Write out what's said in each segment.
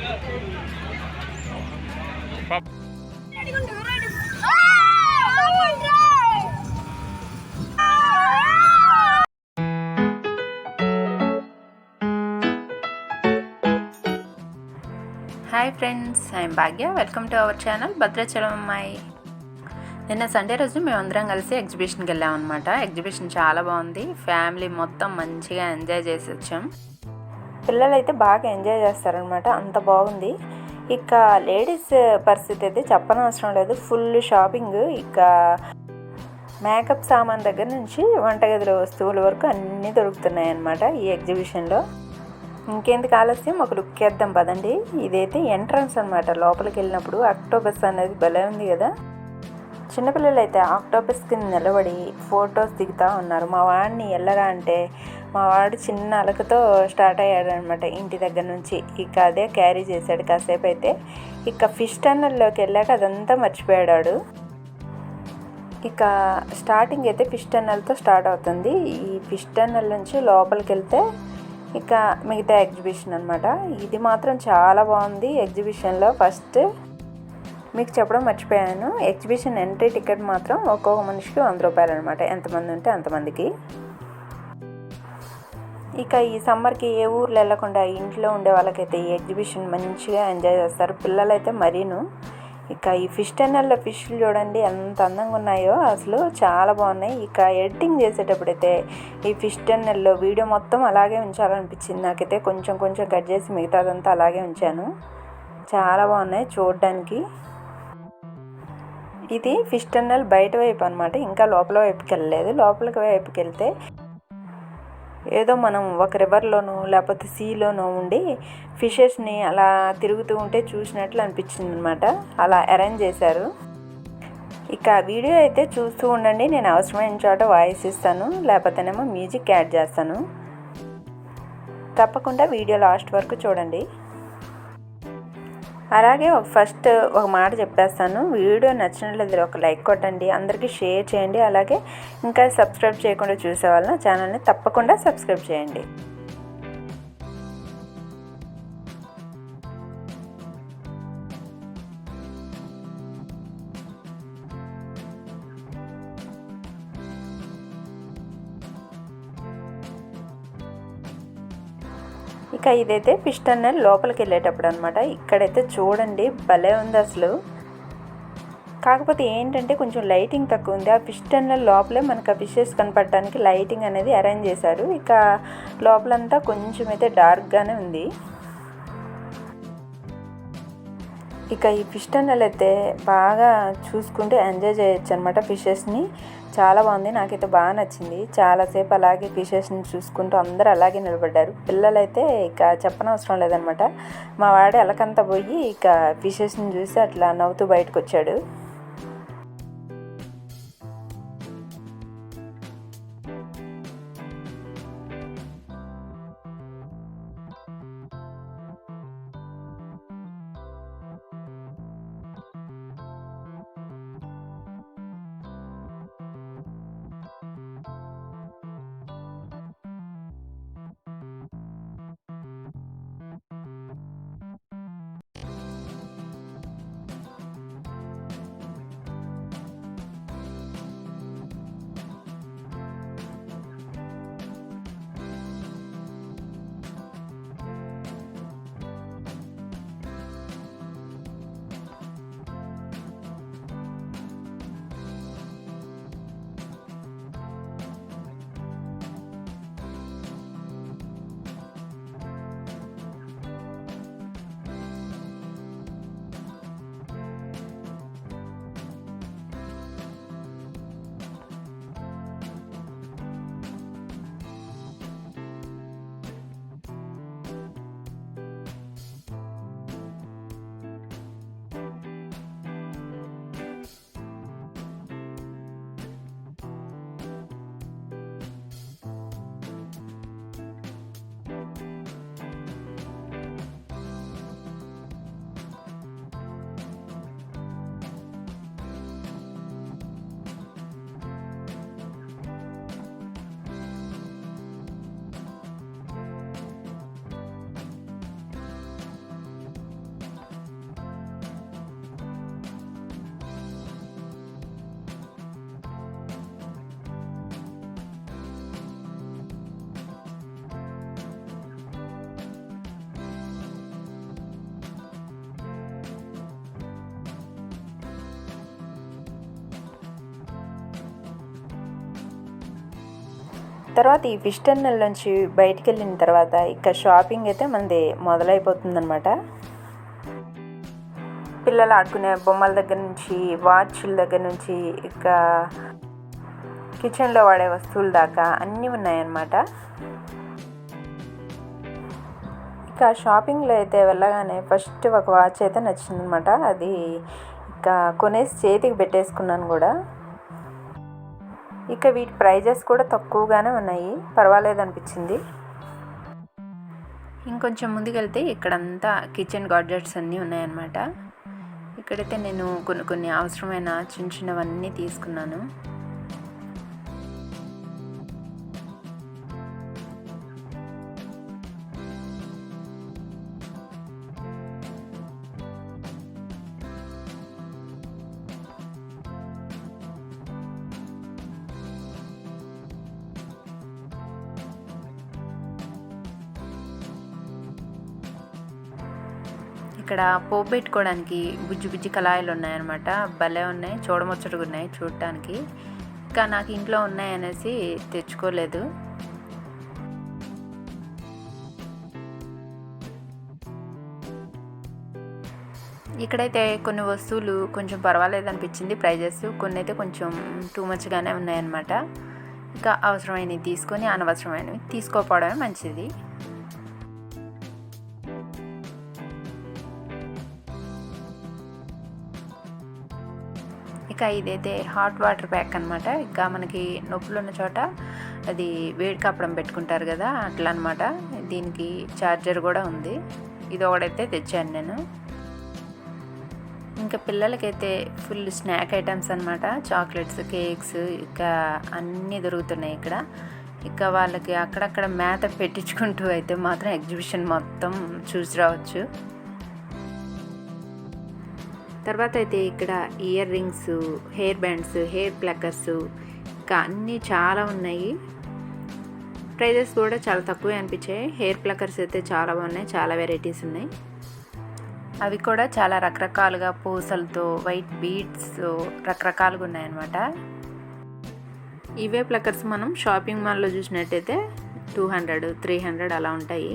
Hi friends, I'm Bhagya. Welcome to our channel Bhadrachalam అమ్మాయి. నిన్న Sunday రోజు మేమందరం కలిసి ఎగ్జిబిషన్కి వెళ్ళామన్నమాట. ఎగ్జిబిషన్ చాలా బాగుంది. ఫ్యామిలీ మొత్తం మంచిగా ఎంజాయ్ చేసి వచ్చాం. పిల్లలు అయితే బాగా ఎంజాయ్ చేస్తారనమాట, అంత బాగుంది. ఇక లేడీస్ పరిస్థితి అయితే చెప్పనవసరం లేదు. Full shopping. ఇక మేకప్ సామాన్ దగ్గర నుంచి వంటగదిలో వస్తువుల వరకు అన్నీ దొరుకుతున్నాయి అన్నమాట ఈ ఎగ్జిబిషన్లో. ఇంకెందుకు ఆలస్యం, ఒక లుక్ వేద్దాం పదండి. ఇదైతే ఎంట్రన్స్ అనమాట. లోపలికి వెళ్ళినప్పుడు ఆక్టోపస్ అనేది భలే ఉంది కదా. చిన్నపిల్లలు అయితే ఆక్టోపస్ కింద నిలబడి ఫొటోస్ దిగుతూ ఉన్నారు. మా వాడిని వెళ్ళరా అంటే మా వాడు చిన్న అలకతో స్టార్ట్ అయ్యాడు అనమాట ఇంటి దగ్గర నుంచి. ఇక అదే క్యారీ చేశాడు కాసేపు అయితే. ఇక ఫిష్ టన్నల్లోకి వెళ్ళాక అదంతా మర్చిపోయాడు. ఇక స్టార్టింగ్ అయితే ఫిష్ టన్నల్తో స్టార్ట్ అవుతుంది. ఈ ఫిష్ టన్నల్ నుంచి లోపలికి వెళ్తే ఇక మిగతా ఎగ్జిబిషన్ అనమాట. ఇది మాత్రం చాలా బాగుంది. ఎగ్జిబిషన్లో ఫస్ట్ మీకు చెప్పడం మర్చిపోయాను, ఎగ్జిబిషన్ ఎంట్రీ టికెట్ మాత్రం ఒక్కొక్క మనిషికి 100 రూపాయలు అనమాట. ఎంతమంది ఉంటే అంతమందికి. ఇక ఈ సమ్మర్కి ఏ ఊర్లు వెళ్ళకుండా ఇంట్లో ఉండే వాళ్ళకైతే ఈ ఎగ్జిబిషన్ మంచిగా ఎంజాయ్ చేస్తారు. పిల్లలైతే మరీను. ఇక ఈ ఫిష్ టన్నల్లో ఫిష్లు చూడండి ఎంత అందంగా ఉన్నాయో, అసలు చాలా బాగున్నాయి. ఇక ఎడిటింగ్ చేసేటప్పుడైతే ఈ ఫిష్ టన్నల్లో వీడియో మొత్తం అలాగే ఉంచాలనిపించింది నాకైతే. కొంచెం కొంచెం కట్ చేసి మిగతాదంతా అలాగే ఉంచాను. చాలా బాగున్నాయి చూడడానికి. ఇది ఫిష్ టన్నల్ బయట వైపు అనమాట, ఇంకా లోపల వైపుకి వెళ్ళలేదు. లోపలికి వైపుకి వెళ్తే ఏదో మనం ఒక రివర్లోనో లేకపోతే సీలోనో ఉండి ఫిషెస్ని అలా తిరుగుతూ ఉంటే చూసినట్లు అనిపించింది అనమాట. అలా అరేంజ్ చేశారు. ఇక వీడియో అయితే చూస్తూ ఉండండి. నేను అవసరమైన చోట వాయిస్ ఇస్తాను, లేకపోతేనేమో మ్యూజిక్ యాడ్ చేస్తాను. తప్పకుండా వీడియో లాస్ట్ వరకు చూడండి. అలాగే ఫస్ట్ ఒక మాట చెప్పేస్తాను, వీడియో నచ్చినట్లయితే ఒక లైక్ కొట్టండి, అందరికీ షేర్ చేయండి. అలాగే ఇంకా సబ్స్క్రైబ్ చేయకుండా చూసే వాళ్ళ ఛానల్ని తప్పకుండా సబ్స్క్రైబ్ చేయండి. ఇక ఇదైతే ఫిష్ టన్నల్ లోపలికి వెళ్ళేటప్పుడు అనమాట. ఇక్కడైతే చూడండి భలే ఉంది అసలు. కాకపోతే ఏంటంటే కొంచెం లైటింగ్ తక్కువ ఉంది. ఆ ఫిష్ టన్నల్ లోపలే మనకు ఆ ఫిషెస్ కనపడటానికి లైటింగ్ అనేది అరేంజ్ చేశారు. ఇక లోపలంతా కొంచెం అయితే డార్క్గానే ఉంది. ఇక ఈ ఫిష్ టన్నల్ అయితే బాగా చూసుకుంటే ఎంజాయ్ చేయొచ్చు అనమాట ఫిషెస్ని. చాలా బాగుంది, నాకైతే బాగా నచ్చింది. చాలాసేపు అలాగే ఫిషెస్ని చూసుకుంటూ అందరూ అలాగే నిలబడ్డారు. పిల్లలైతే ఇక చెప్పనవసరం లేదనమాట. మా వాడు ఎలకంతా పోయి ఇక ఫిషెస్ని చూసి అట్లా నవ్వుతూ బయటకు వచ్చాడు. తర్వాత ఈ ఫిష్ టర్నల్ నుంచి బయటికి వెళ్ళిన తర్వాత ఇక షాపింగ్ అయితే మనది మొదలైపోతుందన్నమాట. పిల్లలు ఆడుకునే బొమ్మల దగ్గర నుంచి, వాచ్ల దగ్గర నుంచి, ఇక కిచెన్లో వాడే వస్తువుల దాకా అన్నీ ఉన్నాయన్నమాట. ఇక షాపింగ్లో అయితే వెళ్ళగానే ఫస్ట్ ఒక వాచ్ అయితే నచ్చిందనమాట. అది ఇక కొనేసి చేతికి పెట్టేసుకున్నాను కూడా. ఇక వీటి ప్రైజెస్ కూడా తక్కువగానే ఉన్నాయి, పర్వాలేదు అనిపించింది. ఇంకొంచెం ముందుకెళ్తే ఇక్కడంతా కిచెన్ గాడ్జెట్స్ అన్నీ ఉన్నాయన్నమాట. ఇక్కడైతే నేను కొన్ని అవసరమైన చిన్న చిన్నవన్నీ తీసుకున్నాను. ఇక్కడ పోపు పెట్టుకోవడానికి బుజ్జి బుజ్జి కళాయిలు ఉన్నాయన్నమాట. భలే ఉన్నాయి, చూడముచ్చటగా ఉన్నాయి చూడటానికి. ఇంకా నాకు ఇంట్లో ఉన్నాయనేసి తెచ్చుకోలేదు. ఇక్కడైతే కొన్ని వస్తువులు కొంచెం పర్వాలేదు అనిపించింది ప్రైజెస్, కొన్ని అయితే కొంచెం టూ మచ్గానే ఉన్నాయన్నమాట. ఇంకా అవసరమైనవి తీసుకొని అనవసరమైనవి తీసుకోపోవడమే మంచిది. ఇక ఇదైతే హాట్ వాటర్ ప్యాక్ అనమాట. ఇక మనకి నొప్పులు ఉన్న చోట అది వేడి కప్పడం పెట్టుకుంటారు కదా, అట్లా అనమాట. దీనికి ఛార్జర్ కూడా ఉంది. ఇది ఒకటైతే తెచ్చాను నేను. ఇంకా పిల్లలకైతే ఫుల్ స్నాక్ ఐటమ్స్ అనమాట. చాక్లెట్స్, కేక్స్, ఇక అన్నీ దొరుకుతున్నాయి ఇక్కడ. ఇక వాళ్ళకి అక్కడక్కడ మేత పెట్టించుకుంటూ అయితే మాత్రం ఎగ్జిబిషన్ మొత్తం చూసి రావచ్చు. తర్వాత అయితే ఇక్కడ ear rings, hair bands, hair pluckers, ఇంకా అన్నీ చాలా ఉన్నాయి. ప్రైజెస్ కూడా చాలా తక్కువే అనిపించాయి. హెయిర్ ప్లక్కర్స్ అయితే చాలా బాగున్నాయి, చాలా వెరైటీస్ ఉన్నాయి. అవి కూడా చాలా రకరకాలుగా పూసలతో, వైట్ బీడ్స్ రకరకాలుగా ఉన్నాయన్నమాట. ఇవే ప్లక్కర్స్ మనం షాపింగ్ మాల్లో చూసినట్టయితే 200, 300 అలా ఉంటాయి.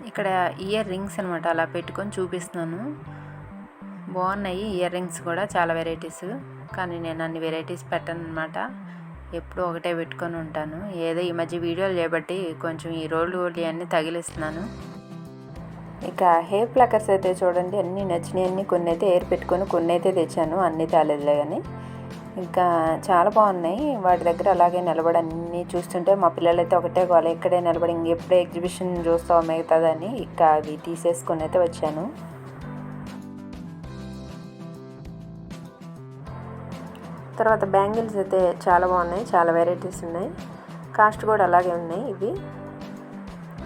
ఇక్కడ ఇయర్ రింగ్స్ అనమాట, అలా పెట్టుకొని చూపిస్తున్నాను. బాగున్నాయి ఇయర్ రింగ్స్ కూడా, చాలా వెరైటీస్. కానీ నేను అన్ని వెరైటీస్ పెట్టను అనమాట, ఎప్పుడూ ఒకటే పెట్టుకొని ఉంటాను. ఏదో ఈ మధ్య వీడియోలు చేయబట్టి కొంచెం ఈ రోల్డ్ గోల్డ్ అన్నీ తగిలిస్తున్నాను. ఇక హెయిర్ ప్లక్కర్స్ అయితే చూడండి, అన్నీ నచ్చినాయి. అన్నీ కొన్ని అయితే ఎయిర్ పెట్టుకొని కొన్ని అయితే తెచ్చాను, అన్నీ తేలేదులే కానీ. ఇంకా చాలా బాగున్నాయి. వాటి దగ్గర అలాగే నిలబడి అన్నీ చూస్తుంటే మా పిల్లలైతే ఒకటే గోల, ఇక్కడే నిలబడి ఇంకెప్పుడే ఎగ్జిబిషన్ చూస్తావా మిగతాదని ఇక అవి తీసేసుకొని అయితే వచ్చాను. తర్వాత బ్యాంగిల్స్ అయితే చాలా బాగున్నాయి, చాలా వెరైటీస్ ఉన్నాయి. కాస్ట్ కూడా అలాగే ఉన్నాయి ఇవి.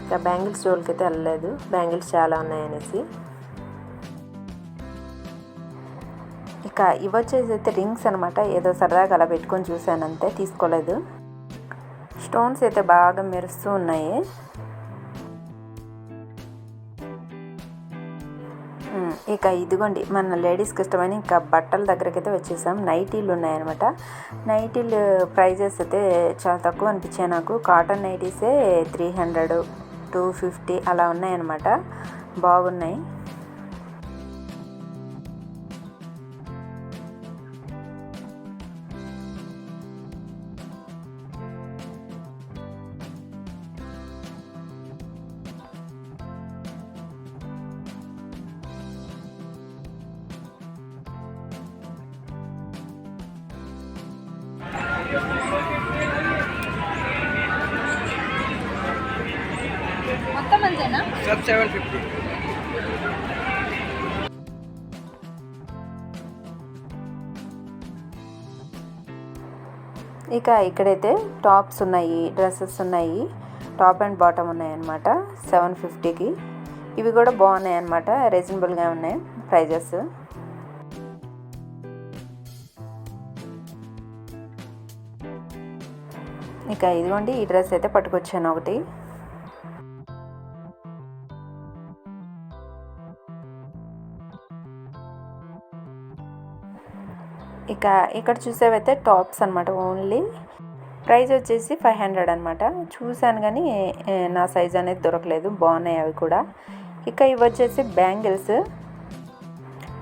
ఇంకా బ్యాంగిల్స్ జోలికి అయితే వెళ్ళలేదు, బ్యాంగిల్స్ చాలా ఉన్నాయనేసి. ఇక ఇవి వచ్చేసి అయితే రింగ్స్ అనమాట. ఏదో సరదాగా అలా పెట్టుకొని చూశాను అంతే, తీసుకోలేదు. స్టోన్స్ అయితే బాగా మెరుస్తూ ఉన్నాయి. ఇక ఇదిగోండి మన లేడీస్కి ఇష్టమైన ఇంకా బట్టల దగ్గరికి అయితే వచ్చేసాం. నైటీలు ఉన్నాయన్నమాట. నైటీలు ప్రైజెస్ అయితే చాలా తక్కువ అనిపించాయి నాకు. కాటన్ నైటీసే 300, 250 అలా ఉన్నాయన్నమాట, బాగున్నాయి. మొత్తం అంతేనా? सब 750. ఇక ఇక్కడైతే టాప్స్ ఉన్నాయి, డ్రెస్సెస్ ఉన్నాయి, టాప్ అండ్ బాటమ్ ఉన్నాయన్నమాట 750కి. ఇవి కూడా బాగున్నాయి అన్నమాట, రీజనబుల్గా ఉన్నాయి ప్రైజెస్. ఇక ఇదిగోండి ఈ డ్రెస్ అయితే పట్టుకొచ్చాను ఒకటి. ఇక ఇక్కడ చూసేవైతే టాప్స్ అనమాట. ఓన్లీ ప్రైస్ వచ్చేసి 500 అనమాట. చూశాను కానీ నా సైజ్ అనేది దొరకలేదు. బాగున్నాయి అవి కూడా. ఇక ఇవి వచ్చేసి బ్యాంగిల్స్.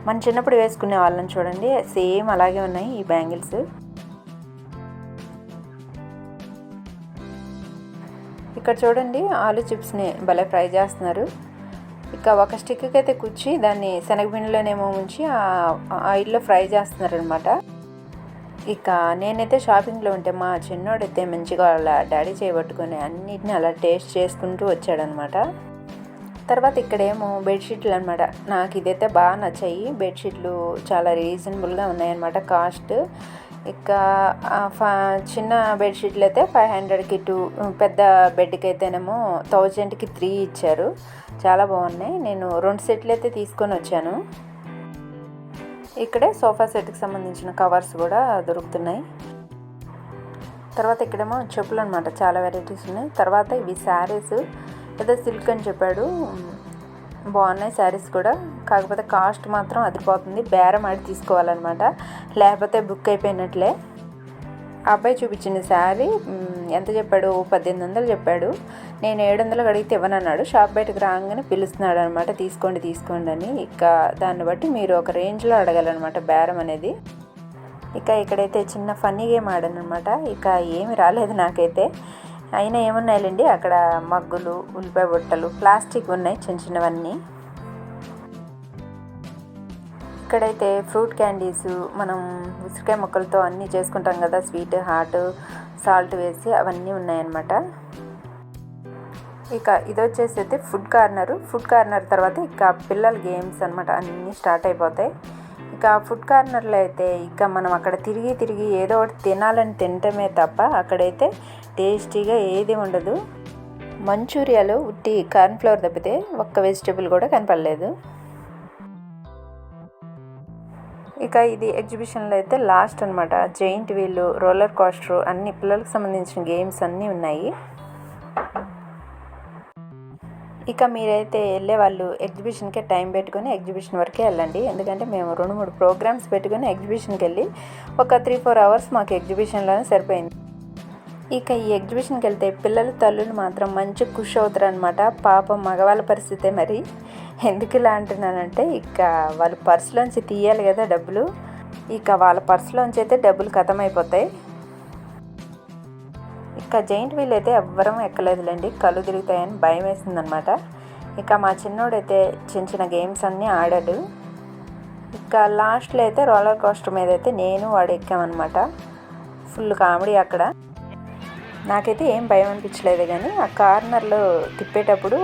మన చిన్నప్పుడు వేసుకునే వాళ్ళని చూడండి, సేమ్ అలాగే ఉన్నాయి ఈ బ్యాంగిల్స్. ఇక్కడ చూడండి ఆలు చిప్స్ని భలే ఫ్రై చేస్తున్నారు. ఇక ఒక స్టిక్కి అయితే కూర్చి దాన్ని శనగపిండిలోనేమో ఉంచి ఆయిల్లో ఫ్రై చేస్తున్నారు అనమాట. ఇక నేనైతే షాపింగ్లో ఉంటే మా చిన్నోడైతే మంచిగా వాళ్ళ డాడీ చేయబట్టుకొని అన్నిటిని అలా టేస్ట్ చేసుకుంటూ వచ్చాడనమాట. తర్వాత ఇక్కడేమో బెడ్షీట్లు అనమాట. నాకు ఇదైతే బాగా నచ్చాయి. బెడ్షీట్లు చాలా రీజనబుల్గా ఉన్నాయన్నమాట కాస్ట్. ఇక చిన్న బెడ్షీట్లు అయితే 500కి 2, పెద్ద బెడ్కి అయితేనేమో 1000కి 3 ఇచ్చారు. చాలా బాగున్నాయి. నేను 2 సెట్లు అయితే తీసుకొని వచ్చాను. ఇక్కడే సోఫా సెట్కి సంబంధించిన కవర్స్ కూడా దొరుకుతున్నాయి. తర్వాత ఇక్కడేమో చెప్పులు అనమాట, చాలా వెరైటీస్ ఉన్నాయి. తర్వాత ఇవి శారీస్, ఏదో సిల్క్ అని చెప్పాడు. బాగున్నాయి శారీస్ కూడా, కాకపోతే కాస్ట్ మాత్రం అదిరిపోతుంది. బేరం ఆడి తీసుకోవాలన్నమాట, లేకపోతే బుక్ అయిపోయినట్లే. ఆ అబ్బాయి చూపించిన శారీ ఎంత చెప్పాడు? 1800 చెప్పాడు. నేను 700 అడిగితే ఇవ్వనన్నాడు. షాప్ బయటకు రాగానే పిలుస్తున్నాడు అనమాట, తీసుకోండి అని. ఇక దాన్ని బట్టి మీరు ఒక రేంజ్లో అడగాలన్నమాట బేరం అనేది. ఇక ఇక్కడైతే చిన్న ఫన్నీ గేమ్ ఆడాను అనమాట. ఇక ఏమి రాలేదు నాకైతే. అయినా ఏమున్నాయిలేండి, అక్కడ మగ్గులు, ఉల్లిపాయ బుట్టలు, ప్లాస్టిక్ ఉన్నాయి చిన్న చిన్నవన్నీ. ఇక్కడైతే ఫ్రూట్ క్యాండీస్, మనం ఉసిరికాయ ముక్కలతో అన్నీ చేసుకుంటాం కదా, స్వీట్, హాట్, సాల్ట్ వేసి అవన్నీ ఉన్నాయన్నమాట. ఇక ఇది వచ్చేసి అయితే ఫుడ్ కార్నర్ తర్వాత ఇక పిల్లల గేమ్స్ అనమాట, అన్నీ స్టార్ట్ అయిపోతాయి. ఇక ఫుడ్ కార్నర్లో అయితే ఇక మనం అక్కడ తిరిగి ఏదో ఒకటి తినాలని తినటమే తప్ప అక్కడైతే టేస్టీగా ఏది ఉండదు. మంచూరియాలో ఉట్టి కార్న్ఫ్లవర్ తప్పితే ఒక్క వెజిటేబుల్ కూడా కనపడలేదు. ఇక ఇది ఎగ్జిబిషన్లో అయితే లాస్ట్ అనమాట. జైంట్ వీల్, రోలర్ కోస్టర్, అన్ని పిల్లలకు సంబంధించిన గేమ్స్ అన్నీ ఉన్నాయి. ఇక మీరైతే వెళ్ళే వాళ్ళు ఎగ్జిబిషన్కే టైం పెట్టుకొని ఎగ్జిబిషన్ వరకే వెళ్ళండి. ఎందుకంటే మేము 2-3 ప్రోగ్రామ్స్ పెట్టుకొని ఎగ్జిబిషన్కి వెళ్ళి ఒక 3-4 అవర్స్ మాకు ఎగ్జిబిషన్లోనే సరిపోయింది. ఇక ఈ ఎగ్జిబిషన్కి వెళ్తే పిల్లల తల్లులు మాత్రం మంచి ఖుషి అవుతారు అనమాట. పాపం మగవాళ్ళ పరిస్థితే మరి. ఎందుకు ఇలా అంటున్నానంటే ఇక వాళ్ళ పర్సులోంచి తీయాలి కదా డబ్బులు. ఇక వాళ్ళ పర్సులోంచి అయితే డబ్బులు ఖతం అయిపోతాయి. ఇక జైంట్ వీల్ అయితే ఎవ్వరం ఎక్కలేదులేండి, కళ్ళు తిరుగుతాయని భయం వేసిందనమాట. ఇక మా చిన్నోడైతే చిన్న గేమ్స్ అన్నీ ఆడాడు. ఇక లాస్ట్లో అయితే రోలర్ కోస్టర్ మీద అయితే నేను వాడు ఎక్కామన్నమాట. ఫుల్ కామెడీ అక్కడ. నాకైతే ఏం భయం అనిపించలేదు, కానీ ఆ కార్నర్లో తిప్పేటప్పుడు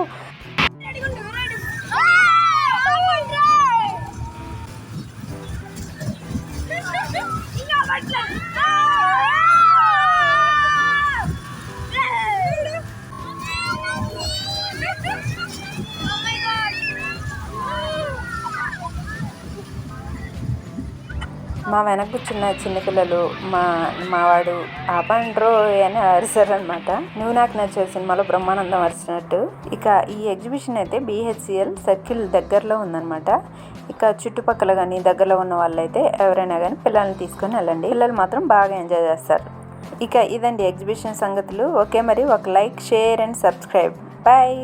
మా వెనక కూర్చున్న చిన్నపిల్లలు మావాడు ఆపండ్రో అని అరిసారనమాట. నువ్వు నాకు నచ్చే సినిమాలో బ్రహ్మానందం అరిచినట్టు. ఇక ఈ ఎగ్జిబిషన్ అయితే BHCL సర్కిల్ దగ్గరలో ఉందన్నమాట. ఇక చుట్టుపక్కల కానీ దగ్గరలో ఉన్న వాళ్ళైతే ఎవరైనా కానీ పిల్లల్ని తీసుకొని వెళ్ళండి. పిల్లలు మాత్రం బాగా ఎంజాయ్ చేస్తారు. ఇక ఇదండి ఎగ్జిబిషన్ సంగతులు. ఓకే, మరి ఒక like, share and subscribe. Bye.